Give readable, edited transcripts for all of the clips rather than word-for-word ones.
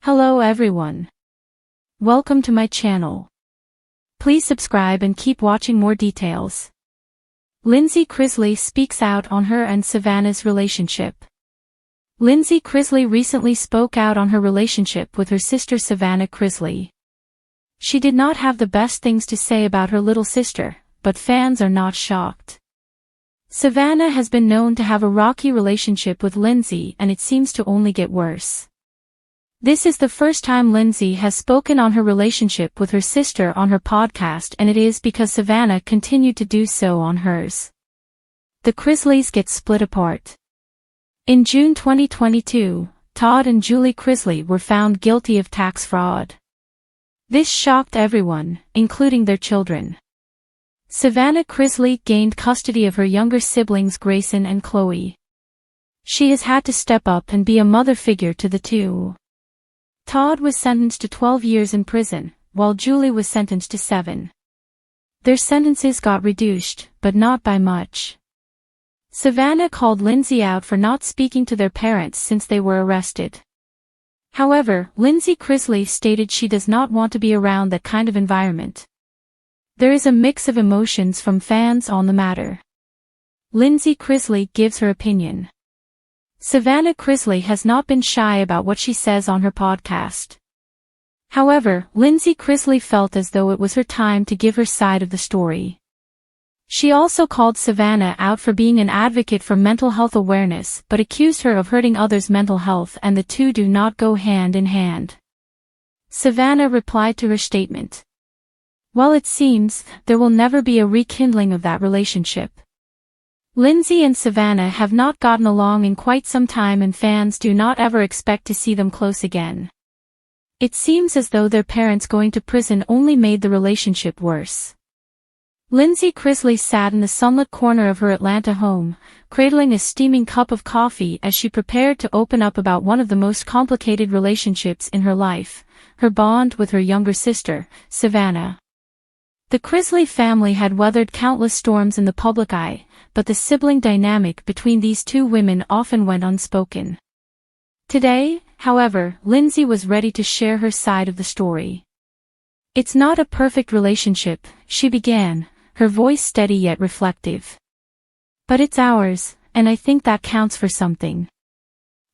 Hello everyone. Welcome to my channel. Please subscribe and keep watching more details. Lindsie Chrisley speaks out on her and Savannah's relationship. Lindsie Chrisley recently spoke out on her relationship with her sister Savannah Chrisley. She did not have the best things to say about her little sister, but fans are not shocked. Savannah has been known to have a rocky relationship with Lindsie, and it seems to only get worse. This is the first time Lindsie has spoken on her relationship with her sister on her podcast, and it is because Savannah continued to do so on hers. The Chrisleys get split apart. In June 2022, Todd and Julie Chrisley were found guilty of tax fraud. This shocked everyone, including their children. Savannah Chrisley gained custody of her younger siblings Grayson and Chloe. She has had to step up and be a mother figure to the two. Todd was sentenced to 12 years in prison, while Julie was sentenced to 7. Their sentences got reduced, but not by much. Savannah called Lindsie out for not speaking to their parents since they were arrested. However, Lindsie Chrisley stated she does not want to be around that kind of environment. There is a mix of emotions from fans on the matter. Lindsie Chrisley gives her opinion. Savannah Chrisley has not been shy about what she says on her podcast. However, Lindsie Chrisley felt as though it was her time to give her side of the story. She also called Savannah out for being an advocate for mental health awareness but accused her of hurting others' mental health, and the two do not go hand in hand. Savannah replied to her statement. "Well, it seems there will never be a rekindling of that relationship. Lindsie and Savannah have not gotten along in quite some time, and fans do not ever expect to see them close again. It seems as though their parents going to prison only made the relationship worse." Lindsie Chrisley sat in the sunlit corner of her Atlanta home, cradling a steaming cup of coffee as she prepared to open up about one of the most complicated relationships in her life, her bond with her younger sister, Savannah. The Chrisley family had weathered countless storms in the public eye, but the sibling dynamic between these two women often went unspoken. Today, however, Lindsie was ready to share her side of the story. "It's not a perfect relationship," she began, her voice steady yet reflective. "But it's ours, and I think that counts for something.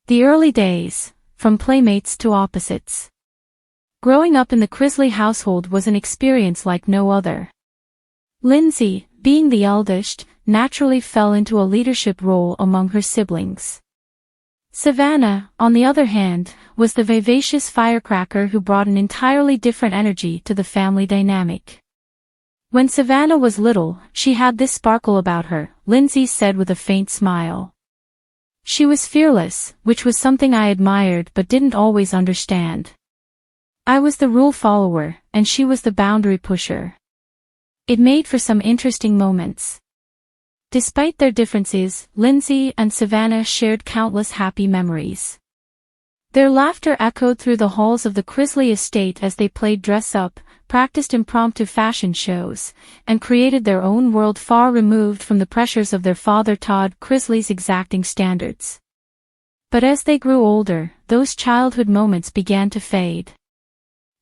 The early days, from playmates to opposites. Growing up in the Chrisley household was an experience like no other. Lindsie, being the eldest, naturally fell into a leadership role among her siblings. Savannah, on the other hand, was the vivacious firecracker who brought an entirely different energy to the family dynamic. When Savannah was little, she had this sparkle about her," Lindsie said with a faint smile. "She was fearless, which was something I admired but didn't always understand. I was the rule follower, and she was the boundary pusher. It made for some interesting moments." Despite their differences, Lindsie and Savannah shared countless happy memories. Their laughter echoed through the halls of the Chrisley estate as they played dress-up, practiced impromptu fashion shows, and created their own world far removed from the pressures of their father Todd Chrisley's exacting standards. But as they grew older, those childhood moments began to fade.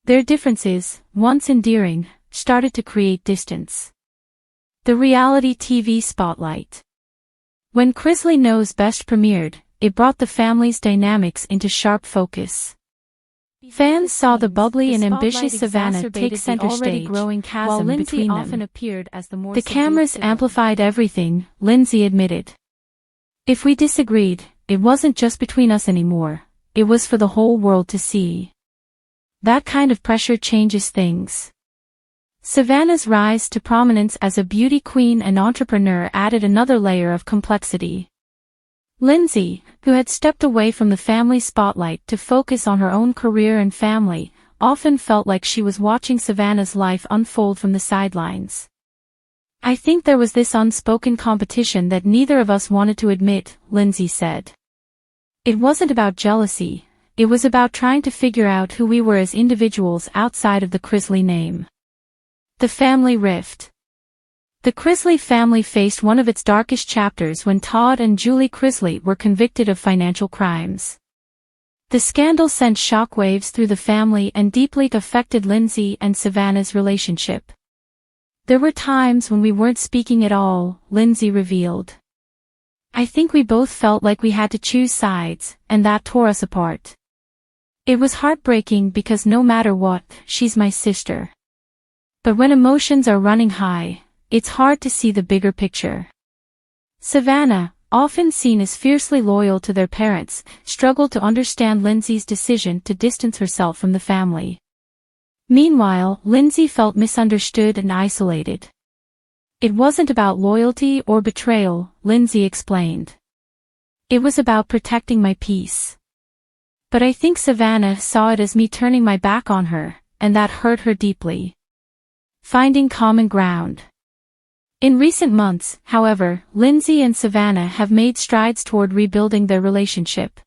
Their differences, once endearing, started to create distance. The reality TV spotlight. When Chrisley Knows Best premiered, it brought the family's dynamics into sharp focus. Fans saw the bubbly and ambitious Savannah take center stage, while Lindsie often appeared as the more subdued cameras amplified everything, Lindsie admitted. "If we disagreed, it wasn't just between us anymore, it was for the whole world to see. That kind of pressure changes things." Savannah's rise to prominence as a beauty queen and entrepreneur added another layer of complexity. Lindsie, who had stepped away from the family spotlight to focus on her own career and family, often felt like she was watching Savannah's life unfold from the sidelines. "I think there was this unspoken competition that neither of us wanted to admit," Lindsie said. "It wasn't about jealousy, it was about trying to figure out who we were as individuals outside of the Chrisley name." The family rift. The Chrisley family faced one of its darkest chapters when Todd and Julie Chrisley were convicted of financial crimes. The scandal sent shockwaves through the family and deeply affected Lindsie and Savannah's relationship. There were times when we weren't speaking at all, Lindsie revealed. I think we both felt like we had to choose sides, and that tore us apart. It was heartbreaking because no matter what, she's my sister. But when emotions are running high, it's hard to see the bigger picture. Savannah, often seen as fiercely loyal to their parents, struggled to understand Lindsie's decision to distance herself from the family. Meanwhile, Lindsie felt misunderstood and isolated. It wasn't about loyalty or betrayal, Lindsie explained. It was about protecting my peace. But I think Savannah saw it as me turning my back on her, and that hurt her deeply. Finding common ground. In recent months, however, Lindsie and Savannah have made strides toward rebuilding their relationship.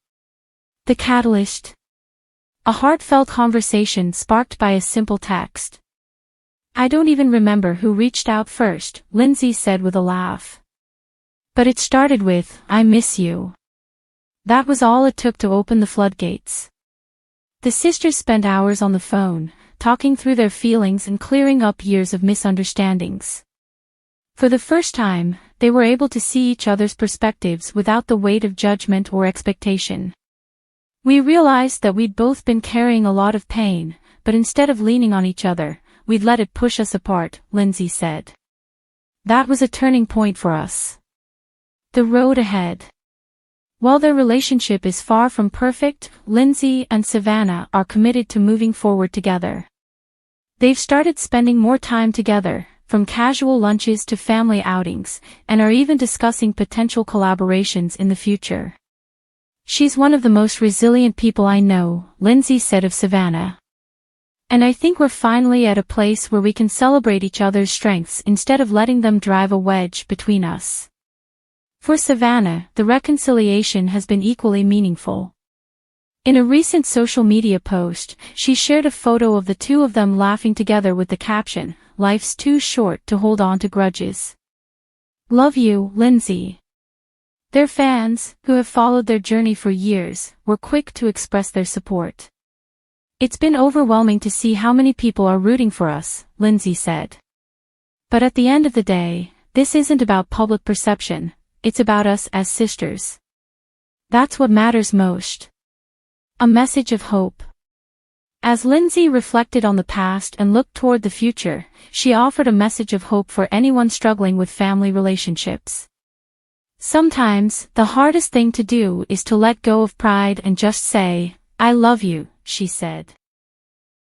The catalyst. A heartfelt conversation sparked by a simple text. I don't even remember who reached out first, Lindsie said with a laugh. But it started with, I miss you. That was all it took to open the floodgates. The sisters spent hours on the phone, talking through their feelings and clearing up years of misunderstandings. For the first time, they were able to see each other's perspectives without the weight of judgment or expectation. We realized that we'd both been carrying a lot of pain, but instead of leaning on each other, we'd let it push us apart, Lindsie said. That was a turning point for us. The road ahead. While their relationship is far from perfect, Lindsie and Savannah are committed to moving forward together. They've started spending more time together, from casual lunches to family outings, and are even discussing potential collaborations in the future. She's one of the most resilient people I know, Lindsie said of Savannah. And I think we're finally at a place where we can celebrate each other's strengths instead of letting them drive a wedge between us. For Savannah, the reconciliation has been equally meaningful. In a recent social media post, she shared a photo of the two of them laughing together with the caption, "Life's too short to hold on to grudges. Love you, Lindsie." Their fans, who have followed their journey for years, were quick to express their support. It's been overwhelming to see how many people are rooting for us, Lindsie said. But at the end of the day, this isn't about public perception, it's about us as sisters. That's what matters most. A message of hope. As Lindsie reflected on the past and looked toward the future, she offered a message of hope for anyone struggling with family relationships. Sometimes, the hardest thing to do is to let go of pride and just say, I love you, she said.